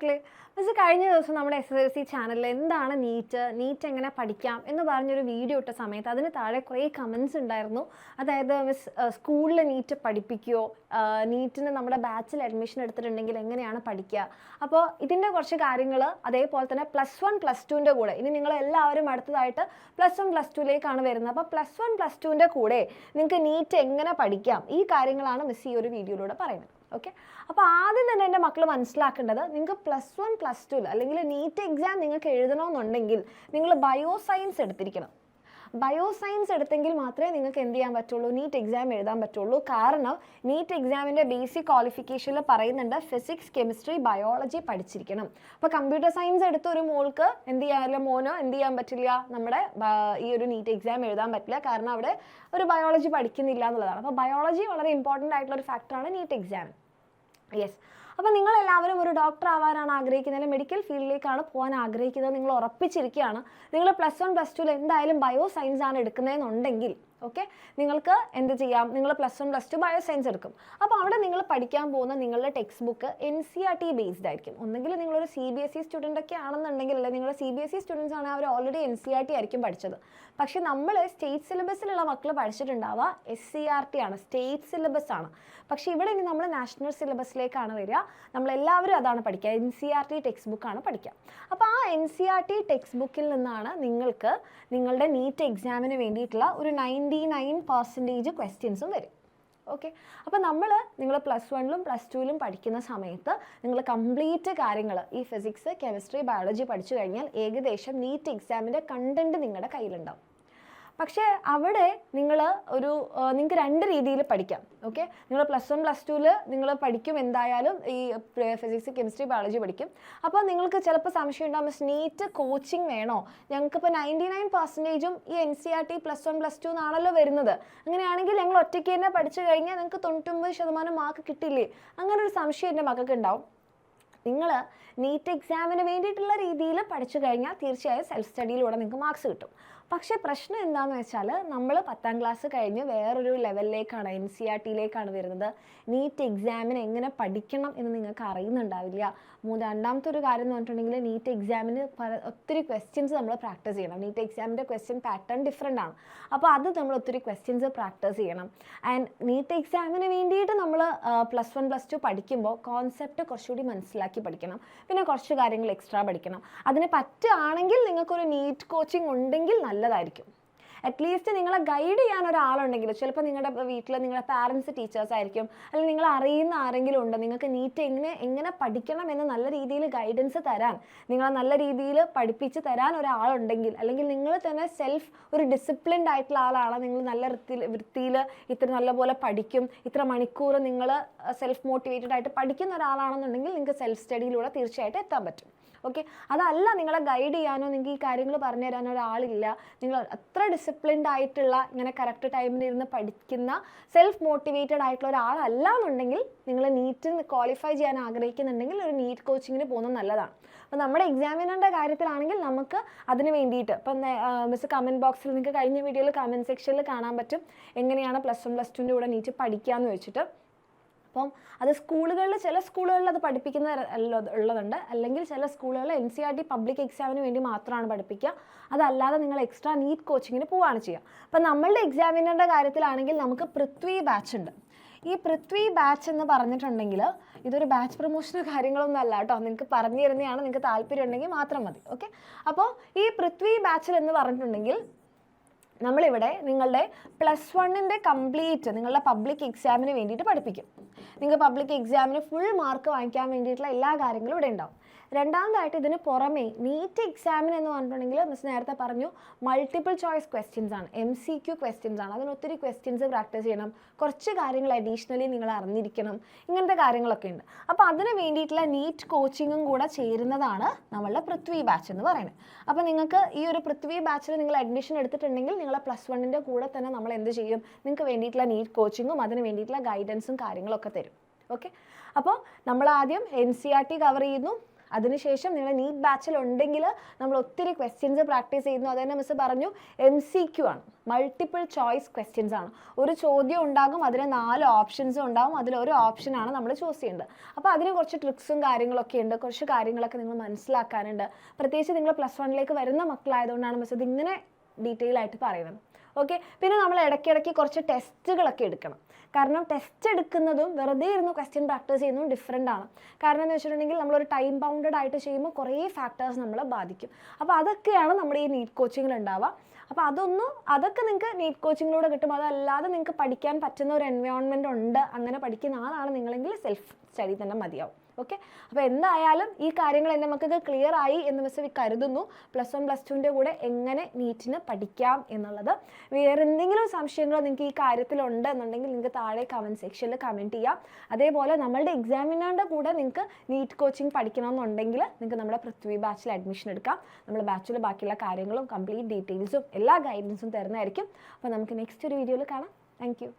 മക്കളെ, മിസ് കഴിഞ്ഞ ദിവസം നമ്മുടെ SSLC ചാനലിൽ എന്താണ് നീറ്റ് എങ്ങനെ പഠിക്കാം എന്ന് പറഞ്ഞൊരു വീഡിയോ ഇട്ട സമയത്ത് അതിന് താഴെ കുറേ കമൻസ് ഉണ്ടായിരുന്നു. അതായത് മിസ് സ്കൂളിൽ നീറ്റ് പഠിപ്പിക്കുമോ, നീറ്റിന് നമ്മുടെ ബാച്ചിൽ അഡ്മിഷൻ എടുത്തിട്ടുണ്ടെങ്കിൽ എങ്ങനെയാണ് പഠിക്കുക. അപ്പോൾ ഇതിൻ്റെ കുറച്ച് കാര്യങ്ങൾ, അതേപോലെ തന്നെ +1 +2ൻ്റെ കൂടെ ഇനി നിങ്ങൾ എല്ലാവരും അടുത്തതായിട്ട് +1 +2ലേക്കാണ് വരുന്നത്. അപ്പോൾ +1 +2ൻ്റെ കൂടെ നിങ്ങൾക്ക് നീറ്റ് എങ്ങനെ പഠിക്കാം, ഈ കാര്യങ്ങളാണ് മിസ് ഈ ഒരു വീഡിയോയിലൂടെ പറയുന്നത്. ഓക്കെ, അപ്പോൾ ആദ്യം തന്നെ എൻ്റെ മക്കൾ മനസ്സിലാക്കേണ്ടത്, നിങ്ങൾക്ക് +1 +2 അല്ലെങ്കിൽ നീറ്റ് എക്സാം നിങ്ങൾക്ക് എഴുതണമെന്നുണ്ടെങ്കിൽ നിങ്ങൾ ബയോസയൻസ് എടുത്തിരിക്കണം. ബയോസയൻസ് എടുത്തെങ്കിൽ മാത്രമേ നിങ്ങൾക്ക് എന്ത് ചെയ്യാൻ പറ്റുള്ളൂ, നീറ്റ് എക്സാം എഴുതാൻ പറ്റുള്ളൂ. കാരണം നീറ്റ് എക്സാമിൻ്റെ ബേസിക് ക്വാളിഫിക്കേഷനിൽ പറയുന്നുണ്ട് ഫിസിക്സ്, കെമിസ്ട്രി, ബയോളജി പഠിച്ചിരിക്കണം. അപ്പോൾ കമ്പ്യൂട്ടർ സയൻസ് എടുത്ത ഒരു മോൾക്ക് എന്ത് ചെയ്യാറില്ല, മോനോ എന്ത് ചെയ്യാൻ പറ്റില്ല, നമ്മുടെ ഈ ഒരു നീറ്റ് എക്സാം എഴുതാൻ പറ്റില്ല. കാരണം അവിടെ ഒരു ബയോളജി പഠിക്കുന്നില്ല എന്നുള്ളതാണ്. അപ്പോൾ ബയോളജി വളരെ ഇമ്പോർട്ടൻ്റ് ആയിട്ടുള്ള ഒരു ഫാക്ടറാണ് നീറ്റ് എക്സാം. യെസ്, അപ്പോൾ നിങ്ങളെല്ലാവരും ഒരു ഡോക്ടർ ആവാനാണ് ആഗ്രഹിക്കുന്നത്, മെഡിക്കൽ ഫീൽഡിലേക്കാണ് പോകാൻ ആഗ്രഹിക്കുന്നത്, നിങ്ങൾ ഉറപ്പിച്ചിരിക്കുകയാണ്. നിങ്ങൾ +1 +2 എന്തായാലും ബയോ സയൻസ് ആണ് എടുക്കുന്നതെന്നുണ്ടെങ്കിൽ ഓക്കെ, നിങ്ങൾക്ക് എന്ത് ചെയ്യാം, നിങ്ങൾ +1 +2 ബയോ സയൻസ് എടുക്കും. അപ്പോൾ അവിടെ നിങ്ങൾ പഠിക്കാൻ പോകുന്ന നിങ്ങളുടെ ടെക്സ്റ്റ് ബുക്ക് NCERT ബേസ്ഡ് ആയിരിക്കും. ഒന്നെങ്കിൽ നിങ്ങളൊരു CBSE സ്റ്റുഡൻ്റ് ഒക്കെ ആണെന്നുണ്ടെങ്കിൽ, അല്ലെ നിങ്ങൾ CBSE സ്റ്റുഡൻസ് ആണെങ്കിൽ അവർ ഓൾറെഡി NCERT ആയിരിക്കും പഠിച്ചത്. പക്ഷെ നമ്മൾ സ്റ്റേറ്റ് സിലബസിലുള്ള മക്കൾ പഠിച്ചിട്ടുണ്ടാവുക SCERT ആണ്, സ്റ്റേറ്റ് സിലബസ് ആണ്. പക്ഷെ ഇവിടെ ഇനി നമ്മൾ നാഷണൽ സിലബസിലേക്കാണ് വരിക. നമ്മളെല്ലാവരും അതാണ് പഠിക്കുക, NCERT ടെക്സ്റ്റ് ബുക്കാണ് പഠിക്കുക. അപ്പോൾ ആ NCERT ടെക്സ്റ്റ് ബുക്കിൽ നിന്നാണ് നിങ്ങൾക്ക് നിങ്ങളുടെ നീറ്റ് എക്സാമിന് വേണ്ടിയിട്ടുള്ള ഒരു 99% ക്വസ്റ്റ്യൻസും വരും. ഓക്കെ, അപ്പോൾ നിങ്ങൾ +1ലും +2ലും പഠിക്കുന്ന സമയത്ത് നിങ്ങൾ കംപ്ലീറ്റ് കാര്യങ്ങൾ ഈ ഫിസിക്സ്, കെമിസ്ട്രി, ബയോളജി പഠിച്ചു കഴിഞ്ഞാൽ ഏകദേശം നീറ്റ് എക്സാമിൻ്റെ കണ്ടൻറ്റ് നിങ്ങളുടെ കയ്യിലുണ്ടാവും. പക്ഷേ അവിടെ നിങ്ങൾക്ക് 2 രീതിയിൽ പഠിക്കാം. ഓക്കെ, നിങ്ങൾ +1 +2ൽ നിങ്ങൾ പഠിക്കും, എന്തായാലും ഈ ഫിസിക്സ്, കെമിസ്ട്രി, ബയോളജി പഠിക്കും. അപ്പോൾ നിങ്ങൾക്ക് ചിലപ്പോൾ സംശയം ഉണ്ടാകും, മിസ് നീറ്റ് കോച്ചിങ് വേണോ, ഞങ്ങൾക്കിപ്പോൾ 99%ഉം ഈ NCERT +1 +2 എന്നാണല്ലോ വരുന്നത്, അങ്ങനെയാണെങ്കിൽ ഞങ്ങൾ ഒറ്റയ്ക്ക് തന്നെ പഠിച്ചു കഴിഞ്ഞാൽ നിങ്ങൾക്ക് 99% മാർക്ക് കിട്ടില്ലേ, അങ്ങനെ ഒരു സംശയം എൻ്റെ മക്കൾക്ക് ഉണ്ടാവും. നിങ്ങൾ നീറ്റ് എക്സാമിന് വേണ്ടിയിട്ടുള്ള രീതിയിൽ പഠിച്ചു കഴിഞ്ഞാൽ തീർച്ചയായും സെൽഫ് സ്റ്റഡിയിലൂടെ നിങ്ങൾക്ക് മാർക്സ് കിട്ടും. പക്ഷേ പ്രശ്നം എന്താണെന്ന് വെച്ചാൽ, നമ്മൾ 10ാം ക്ലാസ് കഴിഞ്ഞ് വേറൊരു ലെവലിലേക്കാണ്, NCERTയിലേക്കാണ് വരുന്നത്. നീറ്റ് എക്സാമിന് എങ്ങനെ പഠിക്കണം എന്ന് നിങ്ങൾക്ക് അറിയുന്നുണ്ടാവില്ല. രണ്ടാമത്തെ ഒരു കാര്യം എന്ന് പറഞ്ഞിട്ടുണ്ടെങ്കിൽ, നീറ്റ് എക്സാമിന് ഒത്തിരി ക്വസ്റ്റ്യൻസ് നമ്മൾ പ്രാക്ടീസ് ചെയ്യണം. നീറ്റ് എക്സാമിൻ്റെ ക്വസ്റ്റ്യൻ പാറ്റേൺ ഡിഫറെൻ്റ് ആണ്. അപ്പോൾ അത് നമ്മൾ ഒത്തിരി ക്വസ്റ്റ്യൻസ് പ്രാക്ടീസ് ചെയ്യണം. ആൻഡ് നീറ്റ് എക്സാമിന് വേണ്ടിയിട്ട് നമ്മൾ +1 +2 പഠിക്കുമ്പോൾ കോൺസെപ്റ്റ് കുറച്ചുകൂടി മനസ്സിലാക്കി പഠിക്കണം. പിന്നെ കുറച്ച് കാര്യങ്ങൾ എക്സ്ട്രാ പഠിക്കണം. അതിന് പറ്റുകയാണെങ്കിൽ നിങ്ങൾക്കൊരു നീറ്റ് കോച്ചിങ് ഉണ്ടെങ്കിൽ നല്ലതായിരിക്കും. അറ്റ്ലീസ്റ്റ് നിങ്ങളെ ഗൈഡ് ചെയ്യാൻ ഒരാളുണ്ടെങ്കിൽ, ചിലപ്പോൾ നിങ്ങളുടെ വീട്ടിൽ നിങ്ങളുടെ പാരൻസ് ടീച്ചേഴ്സ് ആയിരിക്കും, അല്ലെങ്കിൽ നിങ്ങൾ അറിയുന്ന ആരെങ്കിലും ഉണ്ട്, നിങ്ങൾക്ക് നീറ്റ് എങ്ങനെ പഠിക്കണം എന്ന് നല്ല രീതിയിൽ ഗൈഡൻസ് തരാൻ, നിങ്ങളെ നല്ല രീതിയിൽ പഠിപ്പിച്ച് തരാൻ ഒരാളുണ്ടെങ്കിൽ, അല്ലെങ്കിൽ നിങ്ങൾ തന്നെ ഒരു ഡിസിപ്ലിൻഡ് ആയിട്ടുള്ള ആളാണ്, നിങ്ങൾ നല്ല വൃത്തിയിൽ ഇത്ര നല്ലപോലെ പഠിക്കും, ഇത്ര മണിക്കൂർ നിങ്ങൾ സെൽഫ് മോട്ടിവേറ്റഡ് ആയിട്ട് പഠിക്കുന്ന ഒരാളാണെന്നുണ്ടെങ്കിൽ നിങ്ങൾക്ക് സെൽഫ് സ്റ്റഡിയിലൂടെ തീർച്ചയായിട്ടും എത്താൻ പറ്റും. ഓക്കെ, അതല്ല നിങ്ങളെ ഗൈഡ് ചെയ്യാനോ നിങ്ങൾക്ക് ഈ കാര്യങ്ങൾ പറഞ്ഞു തരാനോ ഒരാളില്ല, നിങ്ങൾ അത്ര ഡിസിപ്ലിൻഡ് ആയിട്ടുള്ള ഇങ്ങനെ കറക്റ്റ് ടൈമിൽ ഇരുന്ന് പഠിക്കുന്ന സെൽഫ് മോട്ടിവേറ്റഡ് ആയിട്ടുള്ള ഒരാളല്ല എന്നുണ്ടെങ്കിൽ, നിങ്ങൾ നീറ്റിന് ക്വാളിഫൈ ചെയ്യാൻ ആഗ്രഹിക്കുന്നുണ്ടെങ്കിൽ ഒരു നീറ്റ് കോച്ചിങ്ങിന് പോകുന്നത് നല്ലതാണ്. അപ്പോൾ നമ്മുടെ എക്സാമിനറിൻ്റെ കാര്യത്തിലാണെങ്കിൽ നമുക്ക് അതിന് വേണ്ടിയിട്ട് ഇപ്പം മിസ് കമൻറ്റ് ബോക്സിൽ നിങ്ങൾക്ക് കഴിഞ്ഞ വീഡിയോയിൽ കമൻറ്റ് സെക്ഷനിൽ കാണാൻ പറ്റും എങ്ങനെയാണ് +1 +2ൻ്റെ കൂടെ നീറ്റ് പഠിക്കാമെന്ന് വെച്ചിട്ട്. അപ്പം അത് ചില സ്കൂളുകളിൽ അത് ഉള്ളതുണ്ട്, അല്ലെങ്കിൽ ചില സ്കൂളുകളിൽ NCERT പബ്ലിക് എക്സാമിന് വേണ്ടി മാത്രമാണ് പഠിപ്പിക്കുക. അതല്ലാതെ നിങ്ങൾ എക്സ്ട്രാ നീറ്റ് കോച്ചിങ്ങിന് പോവുകയാണ് ചെയ്യുക. അപ്പം നമ്മളുടെ എക്സാമിനറിൻ്റെ കാര്യത്തിലാണെങ്കിൽ നമുക്ക് പൃഥ്വി ബാച്ച് ഉണ്ട്. ഈ പൃഥ്വി ബാച്ച് എന്ന് പറഞ്ഞിട്ടുണ്ടെങ്കിൽ ഇതൊരു ബാച്ച് പ്രൊമോഷനോ കാര്യങ്ങളൊന്നും അല്ല കേട്ടോ, നിങ്ങൾക്ക് പറഞ്ഞു തരുന്നതാണ്, നിങ്ങൾക്ക് താല്പര്യം ഉണ്ടെങ്കിൽ മാത്രം മതി. ഓക്കെ, അപ്പോൾ ഈ പൃഥ്വി ബാച്ചിൽ എന്ന് പറഞ്ഞിട്ടുണ്ടെങ്കിൽ നമ്മളിവിടെ നിങ്ങളുടെ +1ൻ്റെ കംപ്ലീറ്റ് നിങ്ങളുടെ പബ്ലിക് എക്സാമിന് വേണ്ടിയിട്ട് പഠിപ്പിക്കും. നിങ്ങൾക്ക് പബ്ലിക് എക്സാമിന് ഫുൾ മാർക്ക് വാങ്ങിക്കാൻ വേണ്ടിയിട്ടുള്ള എല്ലാ കാര്യങ്ങളും ഇവിടെ ഉണ്ടാവും. രണ്ടാമതായിട്ട് ഇതിന് പുറമേ നീറ്റ് എക്സാമിന് എന്ന് പറഞ്ഞിട്ടുണ്ടെങ്കിൽ മിസ് നേരത്തെ പറഞ്ഞു മൾട്ടിപ്പിൾ ചോയ്സ് ക്വസ്റ്റ്യൻസ് ആണ്, MCQ ക്വസ്റ്റ്യൻസ് ആണ്. അതിന് ഒത്തിരി ക്വസ്റ്റ്യൻസ് പ്രാക്ടീസ് ചെയ്യണം, കുറച്ച് കാര്യങ്ങൾ അഡീഷണലി നിങ്ങൾ അറിഞ്ഞിരിക്കണം, ഇങ്ങനത്തെ കാര്യങ്ങളൊക്കെ ഉണ്ട്. അപ്പോൾ അതിന് വേണ്ടിയിട്ടുള്ള നീറ്റ് കോച്ചിങ്ങും കൂടെ ചേരുന്നതാണ് നമ്മളുടെ പൃഥ്വി ബാച്ച് എന്ന് പറയുന്നത്. അപ്പോൾ നിങ്ങൾക്ക് ഈ ഒരു പൃഥ്വി ബാച്ചിൽ നിങ്ങൾ അഡ്മിഷൻ എടുത്തിട്ടുണ്ടെങ്കിൽ നിങ്ങളെ +1ൻ്റെ കൂടെ തന്നെ നമ്മൾ എന്ത് ചെയ്യും, നിങ്ങൾക്ക് വേണ്ടിയിട്ടുള്ള നീറ്റ് കോച്ചിങ്ങും അതിന് വേണ്ടിയിട്ടുള്ള ഗൈഡൻസും കാര്യങ്ങളൊക്കെ തരും. ഓക്കെ, അപ്പോൾ നമ്മൾ ആദ്യം NCERT കവർ ചെയ്യുന്നു, അതിനുശേഷം നിങ്ങൾ നീറ്റ് ബാച്ചിൽ ഉണ്ടെങ്കിൽ നമ്മൾ ഒത്തിരി ക്വസ്റ്റ്യൻസ് പ്രാക്ടീസ് ചെയ്യുന്നു. അത് തന്നെ മിസ് പറഞ്ഞു MCQ ആണ്, മൾട്ടിപ്പിൾ ചോയ്സ് ക്വസ്റ്റ്യൻസ് ആണ്. ഒരു ചോദ്യം ഉണ്ടാകും, അതിന് 4 ഓപ്ഷൻസും ഉണ്ടാകും, അതിലൊരു ഓപ്ഷനാണ് നമ്മൾ ചൂസ് ചെയ്യേണ്ടത്. അപ്പോൾ അതിന് കുറച്ച് ട്രിക്സും കാര്യങ്ങളൊക്കെ ഉണ്ട്, കുറച്ച് കാര്യങ്ങളൊക്കെ നിങ്ങൾ മനസ്സിലാക്കാനുണ്ട്. പ്രത്യേകിച്ച് നിങ്ങൾ +1 വരുന്ന മക്കളായതുകൊണ്ടാണ് മിസ് ഇതിങ്ങനെ ഡീറ്റെയിൽ ആയിട്ട് പറയുന്നത്. ഓക്കെ, പിന്നെ നമ്മൾ ഇടയ്ക്കിടയ്ക്ക് കുറച്ച് ടെസ്റ്റുകളൊക്കെ എടുക്കണം. കാരണം ടെസ്റ്റ് എടുക്കുന്നതും വെറുതെ ഇരുന്ന് ക്വസ്റ്റ്യൻ പ്രാക്ടീസ് ചെയ്യുന്നതും ഡിഫറെൻ്റ് ആണ്. കാരണം എന്ന് വെച്ചിട്ടുണ്ടെങ്കിൽ നമ്മളൊരു ടൈം ബൗണ്ടഡ് ആയിട്ട് ചെയ്യുമ്പോൾ കുറേ ഫാക്ടേഴ്സ് നമ്മളെ ബാധിക്കും. അപ്പോൾ അതൊക്കെയാണ് നമ്മുടെ ഈ നീറ്റ് കോച്ചിങ്ങിൽ ഉണ്ടാവുക. അപ്പോൾ അതൊക്കെ നിങ്ങൾക്ക് നീറ്റ് കോച്ചിങ്ങിലൂടെ കിട്ടും. അതല്ലാതെ നിങ്ങൾക്ക് പഠിക്കാൻ പറ്റുന്ന ഒരു എൻവയോൺമെൻറ്റ് ഉണ്ട്, അങ്ങനെ പഠിക്കുന്ന ആളാണ് നിങ്ങളെങ്കിൽ സെൽഫ് സ്റ്റഡി തന്നെ മതിയാവും. ഓക്കെ, അപ്പോൾ എന്തായാലും ഈ കാര്യങ്ങൾ എൻ്റെ മക്കൾക്ക് ക്ലിയർ ആയി എന്ന് മിസ് കരുതുന്നു. +1 +2ൻ്റെ കൂടെ എങ്ങനെ നീറ്റിന് പഠിക്കാം എന്നുള്ളത്. വേറെ എന്തെങ്കിലും സംശയങ്ങൾ നിങ്ങൾക്ക് ഈ കാര്യത്തിലുണ്ട് എന്നുണ്ടെങ്കിൽ നിങ്ങൾക്ക് താഴെ കമൻറ്റ് സെക്ഷനിൽ കമൻറ്റ് ചെയ്യാം. അതേപോലെ നമ്മളുടെ എക്സാമിനറിൻ്റെ കൂടെ നിങ്ങൾക്ക് നീറ്റ് കോച്ചിങ് പഠിക്കണമെന്നുണ്ടെങ്കിൽ നിങ്ങൾക്ക് നമ്മുടെ പൃഥ്വി ബാച്ചിൽ അഡ്മിഷൻ എടുക്കാം. നമ്മൾ ബാച്ചിൽ ബാക്കിയുള്ള കാര്യങ്ങളും കംപ്ലീറ്റ് ഡീറ്റെയിൽസും എല്ലാ ഗൈഡൻസും തരുന്നതായിരിക്കും. അപ്പോൾ നമുക്ക് നെക്സ്റ്റ് ഒരു വീഡിയോയിൽ കാണാം. Thank you.